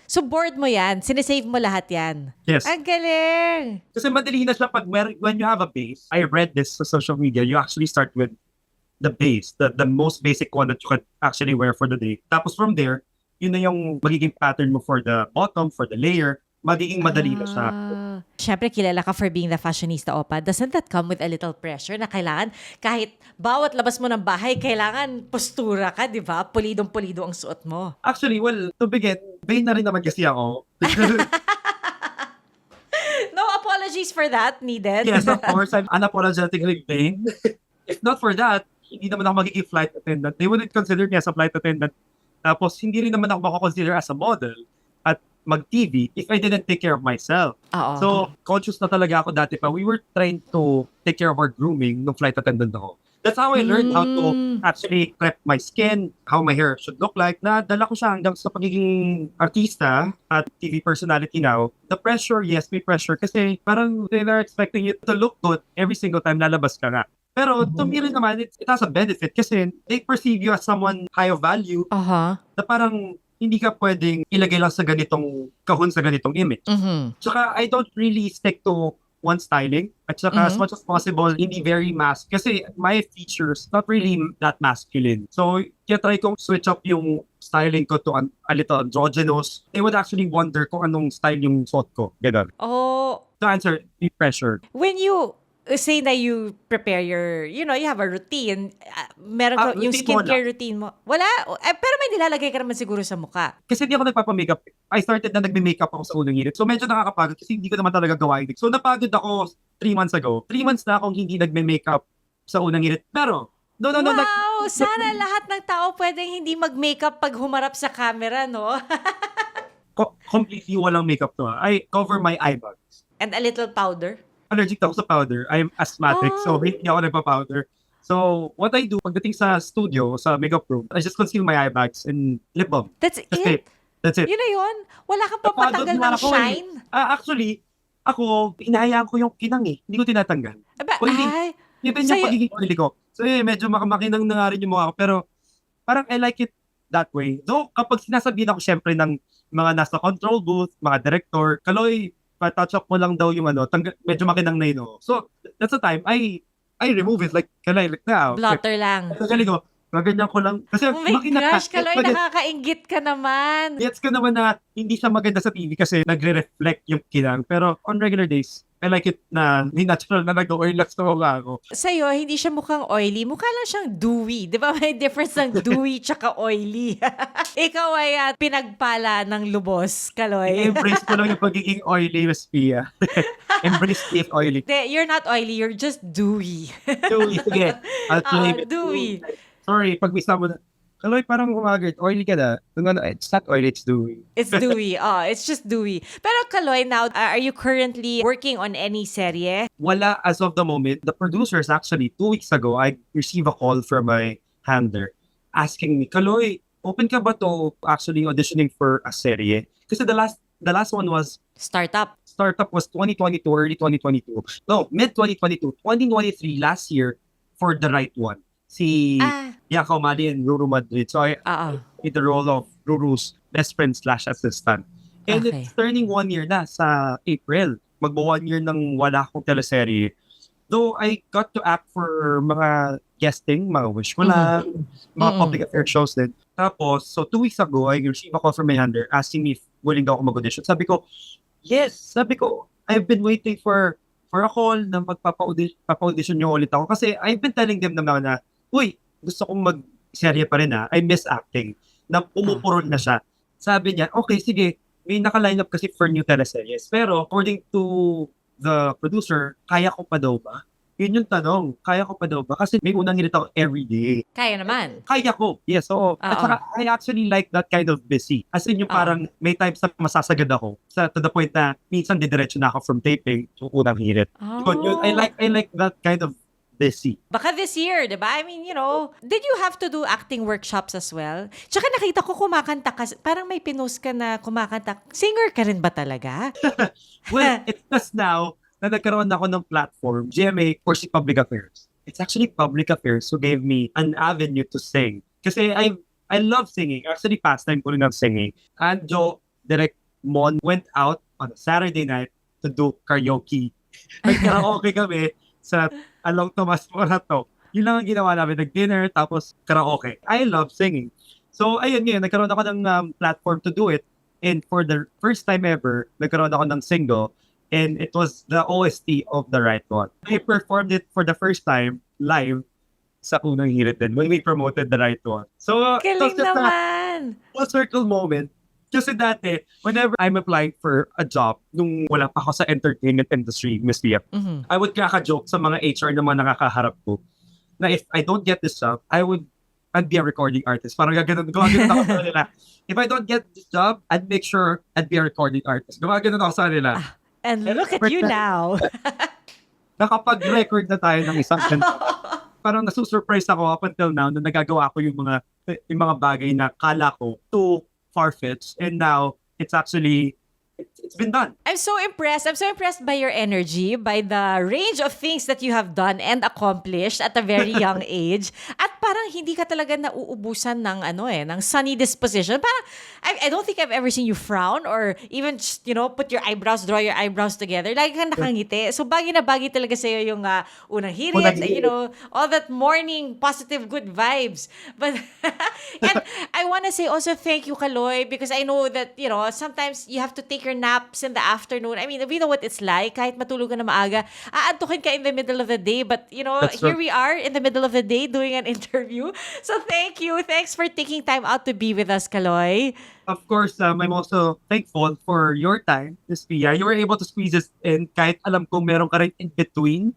So board mo yan? Sinesave mo lahat yan? Yes. Ang galing! Kasi madali na siya when you have a base. I read this sa social media. You actually start with the base, the most basic one that you can actually wear for the day. Tapos from there, yun na yung magiging pattern mo for the bottom, for the layer. Magiging madali na siya. Siyempre, kilala ka for being the fashionista opa. Doesn't that come with a little pressure na kailangan kahit bawat labas mo ng bahay, kailangan postura ka, di ba? Pulidong-pulido ang suot mo. Actually, well, to begin, vain na rin naman kasi ako. No apologies for that needed. Yes, of course, I'm unapologetically vain. If not for that, hindi naman ako magiging flight attendant. They wouldn't consider me as a flight attendant. Tapos, hindi rin naman ako makakonsider as a model at mag-TV if I didn't take care of myself. Oo. So, conscious na talaga ako dati pa. We were trained to take care of our grooming nung flight attendant ako. That's how I learned how to actually prep my skin, how my hair should look like. Nadala ko siya hanggang sa pagiging artista at TV personality now. The pressure, yes, may pressure kasi parang they are expecting you to look good every single time lalabas ka nga. Pero to me rin naman, it has a benefit kasi they perceive you as someone high of value Aha. na parang hindi ka pwedeng ilagay lang sa ganitong kahon sa ganitong image. Mhm. Tsaka I don't really stick to one styling. At saka as much as possible, hindi very masculine. Kasi my features, not really that masculine. So, kaya try kong switch up yung styling ko to a little androgynous. They would actually wonder kung anong style yung suot ko. Ganun. Oh, To answer, be pressure. when you say na you prepare your, you have a routine, meron ka, yung routine mo skincare routine mo. Wala? Pero may nilalagay ka naman siguro sa mukha. Kasi hindi ako nagpapamakeup. I started na nagme-makeup ako sa unang hirit. So medyo nakakapagod kasi hindi ko naman talaga gawain. So napagod ako 3 months ago. 3 months na akong hindi nagme-makeup sa unang hirit. Pero, no. Wow! Sana lahat ng tao pwedeng hindi mag-makeup pag humarap sa camera, no? Completely walang makeup to. I cover my eye bags. And a little powder. Allergic ako sa powder. I'm asthmatic, so hindi ako nagpa-powder. So, what I do, pagdating sa studio, sa makeup room, I just conceal my eye bags and lip balm. That's it? That's it. Yun na yun? Wala kang papatanggal ng shine? Actually, ako, inahayaan ko yung kinang eh. Hindi ko tinatanggal. Ay, Even yung pagiging oily ko. So, medyo makinang na nga rin yung mukha ko. Pero, parang I like it that way. Though, kapag sinasabihin ako syempre ng mga nasa control booth, mga director, Kaloy, pa-touch up mo lang daw yung medyo makinang na yun. So, that's the time, I remove it like now. blotter lang. Kasi ko, maganyan ko lang. Kasi Oh my gosh, Kaloy, nakakaingit ka naman. Gets ko naman na hindi siya maganda sa TV kasi nagre-reflect yung kinang. Pero on regular days, I like it na may natural na nag-oil lang sa mukha ako. Sa'yo, hindi siya mukhang oily. Mukha lang siyang dewy. Di ba may difference ng dewy tsaka oily? Ikaw ay pinagpala ng lubos, Kaloy. I-embrace ko lang yung pagiging oily, Miss Pia. Embrace it oily. You're not oily, you're just dewy. Dewy, sige. I'll claim it. Dewy. Sorry, pag bisa mo na, Kaloy, parang umagad. Oily ka na. It's not oily, it's dewy. It's dewy. It's just dewy. Pero Kaloy, now, are you currently working on any serye? Wala as of the moment. The producers actually, 2 weeks ago, I received a call from my handler asking me, Kaloy, open ka ba to actually auditioning for a serye? Kasi the last one was Startup was 2022, early 2022. No, mid-2022. 2023, last year, for the right one. Si Yako Mali and Ruru Madrid. So I did the role of Ruru's best friend / assistant. And it's turning 1 year na sa April. Magbo 1 year nang wala akong teleserye. Though I got to act for mga guesting, mga Wish Ko Lang, mga public affairs shows din. Tapos, so 2 weeks ago, I received a call from my handler asking me if willing daw ako mag-audition. Sabi ko, yes. Sabi ko, I've been waiting for a call na magpapa-audition nyo ulit ako. Kasi I've been telling them naman na, uy, gusto kong mag-serye pa rin I miss acting. Na pumupurol na siya. Sabi niya, okay, sige, may naka-line up kasi for new teleseries. Pero according to the producer, kaya ko pa daw ba? Yun yung tanong, kaya ko pa daw ba? Kasi may unang hirit ako everyday. Kaya naman. Kaya ko. Yes, oo. At saka, I actually like that kind of busy. As in, yung parang may times na masasagad ako to the point na minsan didiretso na ako from taping to unang hirit. Yun, I like that kind of busy. Baka this year, di ba? I mean, did you have to do acting workshops as well? Tsaka nakita ko kumakanta ka, parang may pinost ka na kumakanta. Singer ka rin ba talaga? Well, it's just now na nagkaroon ako ng platform, GMA Course Public Affairs. It's actually Public Affairs who gave me an avenue to sing. Kasi I love singing. Actually, pastime ko rin ng singing. And Joe, Direct Mon went out on a Saturday night to do karaoke. Nag-karaoke kami sa Along Tomas Morato. Yun lang ang ginawa namin. Nag-dinner, tapos karaoke. I love singing. So, ayun ngayon, nagkaroon ako ng platform to do it. And for the first time ever, nagkaroon ako ng single. And it was the OST of The Right One. I performed it for the first time live sa unang hirit din when we promoted The Right One. So, it was Galing just naman. a circle moment. Kasi dati, whenever I'm applying for a job, nung wala pa ako sa entertainment industry, Miss Pia, I would kaka-joke sa mga HR na mga nakakaharap ko na if I don't get this job, I'd be a recording artist. Parang gaganon ako sa kanila. If I don't get this job, I'd make sure I'd be a recording artist. Gumaganon ako sa kanila. And look at you now. Nakapag-record na tayo ng isang kanta. Parang nasusurprise ako up until now na nagagawa ko yung mga bagay na kala ko too far-fetched. And now, it's been done. I'm so impressed. I'm so impressed by your energy, by the range of things that you have done and accomplished at a very young age. At parang hindi ka talaga nauubusan ng ng sunny disposition. Parang I don't think I've ever seen you frown or even just, put your eyebrows, draw your eyebrows together. Lagi kang nakangiti. So bagay na bagay talaga sa'yo yung unang hirit, all that morning positive good vibes. But and I want to say also thank you, Kaloy, because I know that, sometimes you have to take your naps in the afternoon. I mean, we know what it's like. Kahit matulog ka na maaga, aantukin ka in the middle of the day. But, here we are in the middle of the day doing an interview. So, thank you. Thanks for taking time out to be with us, Kaloy. Of course, I'm also thankful for your time, Ms. Pia. You were able to squeeze this in kahit alam kong meron ka rin in between.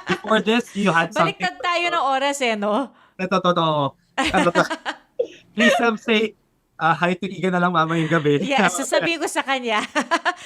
Before this, you had something. Baliktad tayo ng oras no? Totoo. Please say hi to Iga na lang mamayang gabi. Yes, sasabihin ko sa kanya.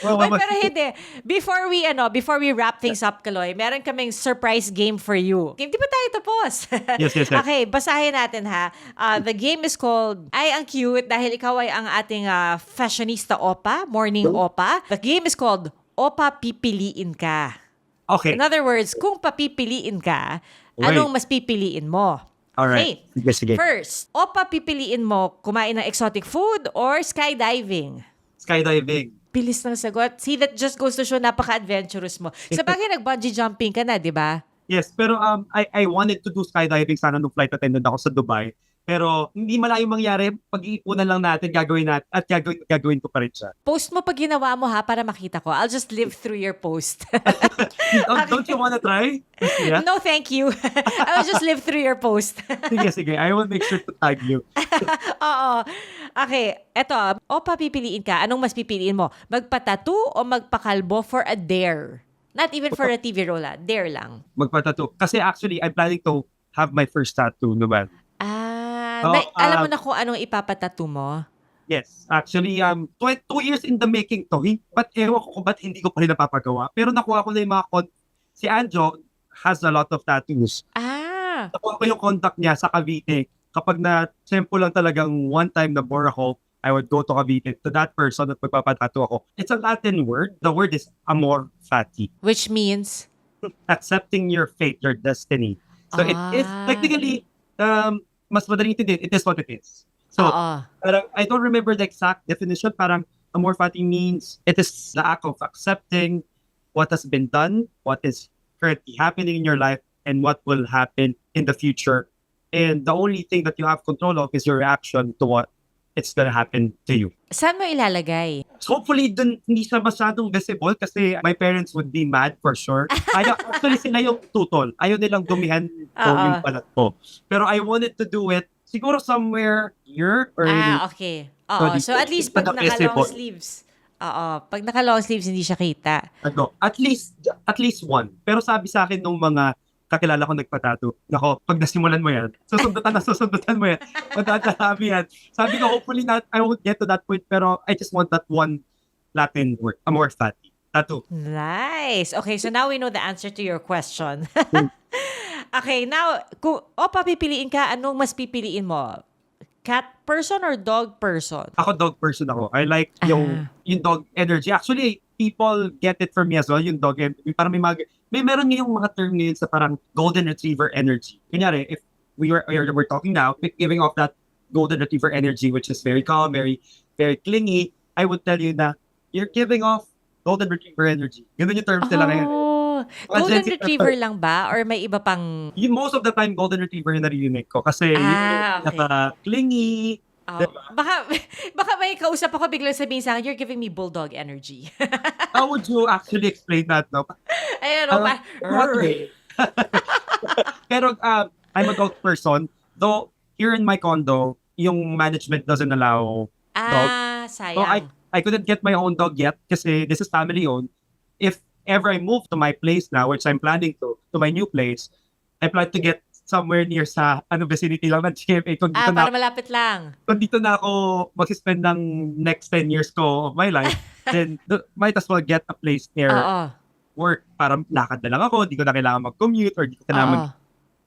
Pero hindi. Before we wrap things up, Kaloy, meron kaming surprise game for you. Hindi pa tayo tapos. Yes. Okay, basahin natin ha. The game is called Ay Ang Cute dahil ikaw ay ang ating fashionista opa, morning opa. The game is called Opa Pipiliin Ka. Okay. In other words, kung papipiliin ka, anong mas pipiliin mo? Alright. Okay. Sige. First, opa pipiliin mo kumain ng exotic food or skydiving? Skydiving. Bilis ng sagot. See, that just goes to show napaka-adventurous mo. Sa bagay, nag-bungee jumping ka na, di ba? Yes, pero I wanted to do skydiving sana nung flight attendant ako sa Dubai. Pero hindi malayong mangyari, pag-iipunan lang natin, gagawin natin, at gagawin ko pa rin siya. Post mo pag ginawa mo ha, para makita ko. I'll just live through your post. Don't you wanna try? Yeah? No, thank you. I'll just live through your post. Sige. I will make sure to tag you. Oo. Okay, eto. Opa, pipiliin ka. Anong mas pipiliin mo? Magpa-tattoo o magpakalbo for a dare? Not even for a TV role, dare lang. Magpa-tattoo. Kasi actually, I'm planning to have my first tattoo naman. Alam mo na kung anong ipapatattoo mo? Yes. Actually, 2 years in the making to. But ewan ko kung ba't hindi ko pa rin napapagawa. Pero nakuha ko na yung si Anjo has a lot of tattoos. Nakuha ko yung contact niya sa Cavite. Kapag sample lang talagang one time na bore ako, I would go to Cavite to that person at magpapatattoo ako. It's a Latin word. The word is amor fati. Which means? Accepting your fate, your destiny. So it is technically, mas madaling din, it is what it is. So, parang, I don't remember the exact definition. Parang amor fati means it is the act of accepting what has been done, what is currently happening in your life and what will happen in the future. And the only thing that you have control of is your reaction to what it's gonna happen to you. Saan mo ilalagay? So hopefully dun hindi siya masyadong visible kasi my parents would be mad for sure. Actually sila yung tutol. Ayaw nilang dumihan ko yung balat ko. Pero I wanted to do it siguro somewhere here or Okay. Oo. So at least pag naka-long sleeves. Oo. Pag naka-long sleeves, hindi siya kita. At least one. Pero sabi sa akin nung mga kakilala ko nagpatato, nako, pag nasimulan mo yan, susundutan mo yan. Matatabi yan. Sabi ko, hopefully not, I won't get to that point, pero I just want that one Latin word, a more fatty tattoo. Nice. Okay, so now we know the answer to your question. Okay, now, kung papipiliin ka, anong mas pipiliin mo? Cat person or dog person? Ako dog person ako. I like yung dog energy. Actually, people get it from me as well, yung dog energy. Parang meron ngayong mga term ngayon sa parang golden retriever energy. Kunyari, if we're talking now, giving off that golden retriever energy, which is very calm, very, very clingy, I would tell you na you're giving off golden retriever energy. Ganun yung terms nila ngayon. Golden retriever lang ba? Or may iba pang... Most of the time, golden retriever yung narinig ko. Kasi yung naka-clingy. Diba? Baka may kausap ako biglang sabihin sa akin, you're giving me bulldog energy. How would you actually explain that, no? Ayun, what way? Pero I'm a dog person. Though, here in my condo, yung management doesn't allow dog. Sayang. So I couldn't get my own dog yet kasi this is family-owned. If ever I move to my place now, which I'm planning to my new place, I plan to get somewhere near sa vicinity lang ng GMA. Para malapit lang. Kung dito na ako mag-spend ng next 10 years ko of my life, then might as well get a place near work. Para lakad na lang ako, hindi ko na kailangan mag-commute or hindi ko kailangan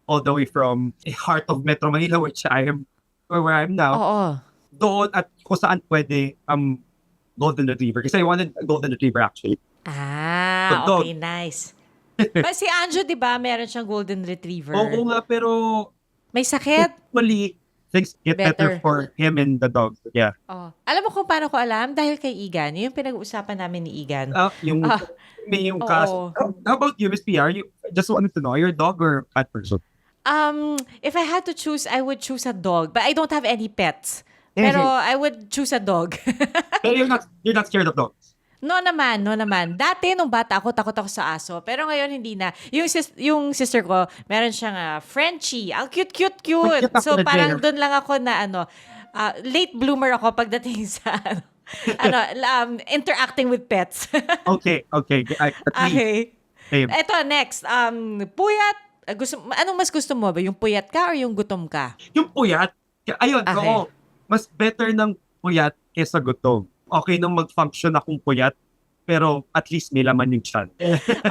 all the way from the heart of Metro Manila, which I am, or where I am now. Doon at kung saan pwede golden retriever. Kasi I wanted a golden retriever actually. Okay, nice. Si Anjo, di ba, meron siyang golden retriever. Oo nga, pero may sakit. Hopefully, things get better for him and the dog. Yeah. Alam mo kung paano ko alam? Dahil kay Igan. Yung pinag-uusapan namin ni Igan. Yung kaso. How about you, Miss PR? You just wanted to know, are you a dog or cat person? If I had to choose, I would choose a dog. But I don't have any pets. Pero I would choose a dog. Pero you're not scared of dogs? No naman. Dati, nung bata ako, takot ako sa aso. Pero ngayon, hindi na. Yung sister ko, meron siyang Frenchie. Ang cute. So, parang doon lang ako na, late bloomer ako pagdating sa, interacting with pets. Okay. Okay. Ito, next. Puyat. Anong mas gusto mo ba? Yung puyat ka or yung gutom ka? Yung puyat. Ayun, oo. Mas better ng puyat kesa gutom. Okay nang mag-function akong puyat, pero at least may laman yung tiyan.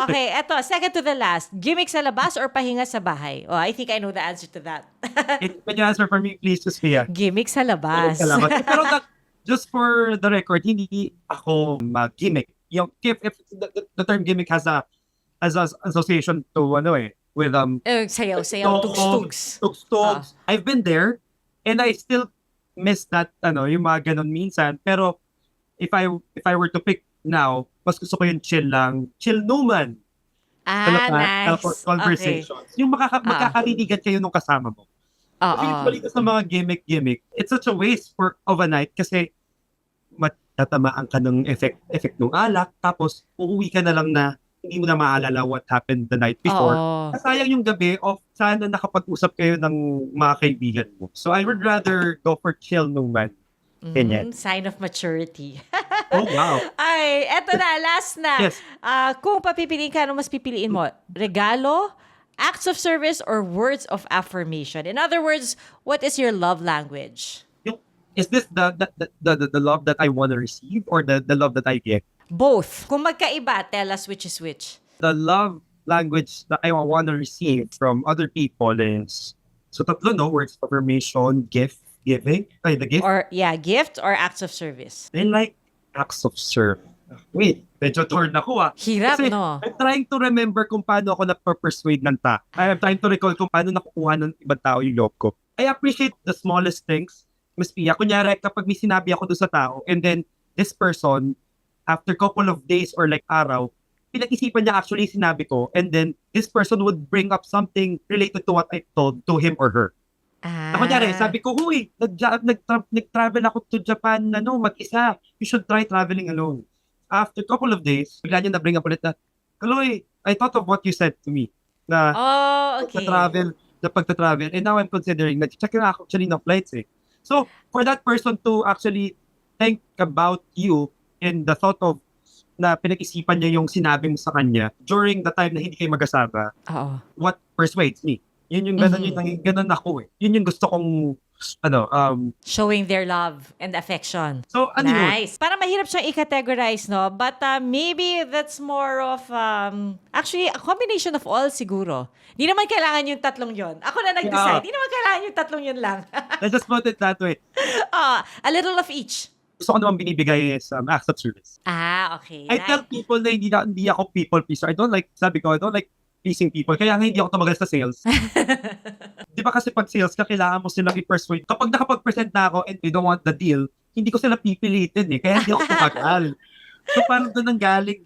Okay, eto, second to the last. Gimmick sa labas or pahinga sa bahay? I think I know the answer to that. Can you answer for me, please, Sophia? Gimmick sa labas. Pero just for the record, hindi ako mag-gimmick. If the term gimmick has a association to with sayaw, tugs-tugs. I've been there, and I still miss that, yung mga ganun minsan. Pero, if I were to pick now, mas gusto ko yung chill naman. Nice. Conversations. Okay. Yung magkakarinigan kayo nung kasama mo. Usually, sa mga gimmick, it's such a waste of a night kasi matatamaan ka ng effect ng alak, tapos uuwi ka na lang na hindi mo na maalala what happened the night before. Sayang yung gabi of sana nakapag-usap kayo ng mga kaibigan mo. So I would rather go for chill naman. Sign of maturity. Oh, wow. Ay, eto na, last na. Yes. Kung papipiliin ka, ano mas pipiliin mo? Regalo, acts of service, or words of affirmation? In other words, what is your love language? Is this the love that I want to receive or the love that I get? Both. Kung magkaiba, tell us which is which. The love language that I want to receive from other people is, so tatlo, words of affirmation, giving, the gift. Or, gift or acts of service. I like acts of service. Wait, medyo torn ako Hirap, Kasi no? I'm trying to remember kung paano ako na-persuade ng tao. I'm trying to recall kung paano nakukuha ng ibang tao yung loob ko. I appreciate the smallest things, Miss Pia. Kunyari, kapag may sinabi ako doon sa tao, and then this person, after couple of days or like araw, pinag-isipan niya actually sinabi ko, and then this person would bring up something related to what I told to him or her. Ako kunyari, sabi ko, huy, nag-travel ako to Japan, mag-isa. You should try traveling alone. After a couple of days, bigla niya na-bring up ulit na, Kaloy, I thought of what you said to me. Na pagta-travel. And now I'm considering, nag-check na ako actually ng flights eh. So, for that person to actually think about you and the thought of na pinag-isipan niya yung sinabi mo sa kanya during the time na hindi kayo mag-asama, what persuades me? Yun yung ganun, ganun ako eh. Yun yung gusto kong, showing their love and affection. So, nice. Parang mahirap siyang i-categorize, no? But maybe that's more of, actually, a combination of all siguro. Di naman kailangan yung tatlong yon. Ako na nag-decide. Di naman kailangan yung tatlong yun lang. Let's just put it that way. A little of each. Gusto ko naman binibigay is acts of service. Okay. I tell people na hindi ako people pleaser. I don't like pleasing people. Kaya nga hindi ako tumagal sa sales. Di ba kasi pag sales ka, kailangan mo silang i-persuade. Kapag nakapag-present na ako and they don't want the deal, hindi ko sila pipilitin eh. Kaya hindi ako tumagal. So parang doon nanggaling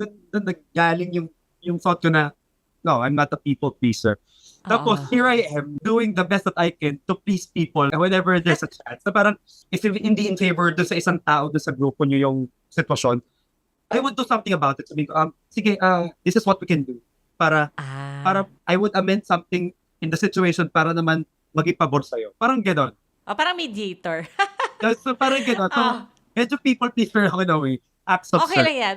yung thought ko na, no, I'm not a people pleaser. Tapos here I am doing the best that I can to please people whenever there's a chance. So parang if hindi in favor doon sa isang tao doon sa grupo nyo yung sitwasyon, I would do something about it. Sabi ko, sige, this is what we can do. Para I would amend something in the situation para naman maging pabor sa'yo. Parang gano'n. Parang mediator. So parang gano'n. So, medyo people pleaser ako in a way. Acts of Okay service. lang yan.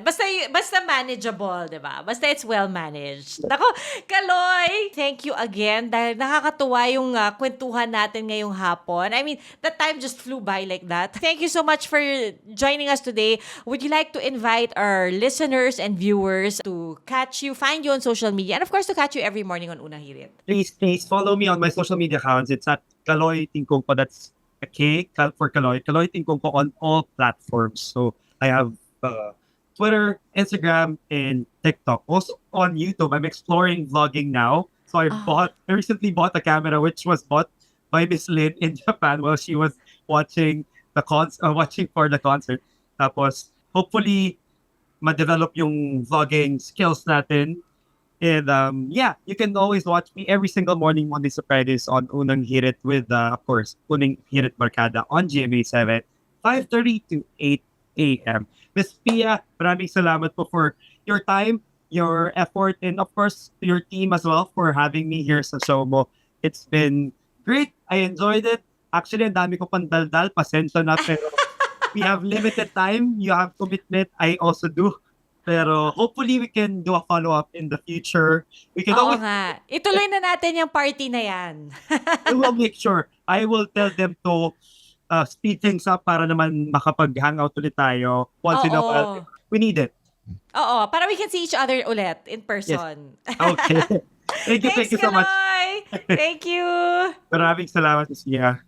Basta manageable, di ba? Basta it's well managed. Nako, Kaloy, thank you again dahil nakakatuwa yung kwentuhan natin ngayong hapon. I mean, the time just flew by like that. Thank you so much for joining us today. Would you like to invite our listeners and viewers to find you on social media, and of course, to catch you every morning on Unang Hirit? Please follow me on my social media accounts. It's at Kaloy Tingkongko. That's a K for Kaloy. Kaloy Tingkongko on all platforms. So I have Twitter, Instagram, and TikTok. Also on YouTube, I'm exploring vlogging now. So I recently bought a camera which was bought by Miss Lynn in Japan while she was watching for the concert. Tapos hopefully ma-develop yung vlogging skills natin. And you can always watch me every single morning, Mondays to Fridays on Unang Hirit with, of course, Unang Hirit Barkada on GMA7, 5:30 to 8 a.m. Miss Pia, maraming salamat po for your time, your effort, and of course, your team as well for having me here sa show mo. It's been great. I enjoyed it. Actually, ang dami ko pandaldal. Pasensya na, pero we have limited time. You have commitment. I also do. Pero hopefully, we can do a follow-up in the future. We can Oo nga. Ituloy na natin yung party na yan. I will make sure. I will tell them to speed things up para naman makapag-hangout ulit tayo once in a while. We need it. Oo, para we can see each other ulit in person. Okay. Thank you so much. Kaloy. Thank you. Maraming salamat, Sia.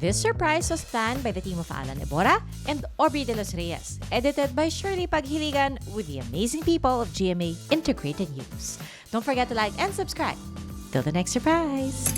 This surprise was planned by the team of Alan Ebora and Aubrey De Los Reyes, edited by Shirley Paghiligan with the amazing people of GMA Integrated News. Don't forget to like and subscribe. Till the next surprise.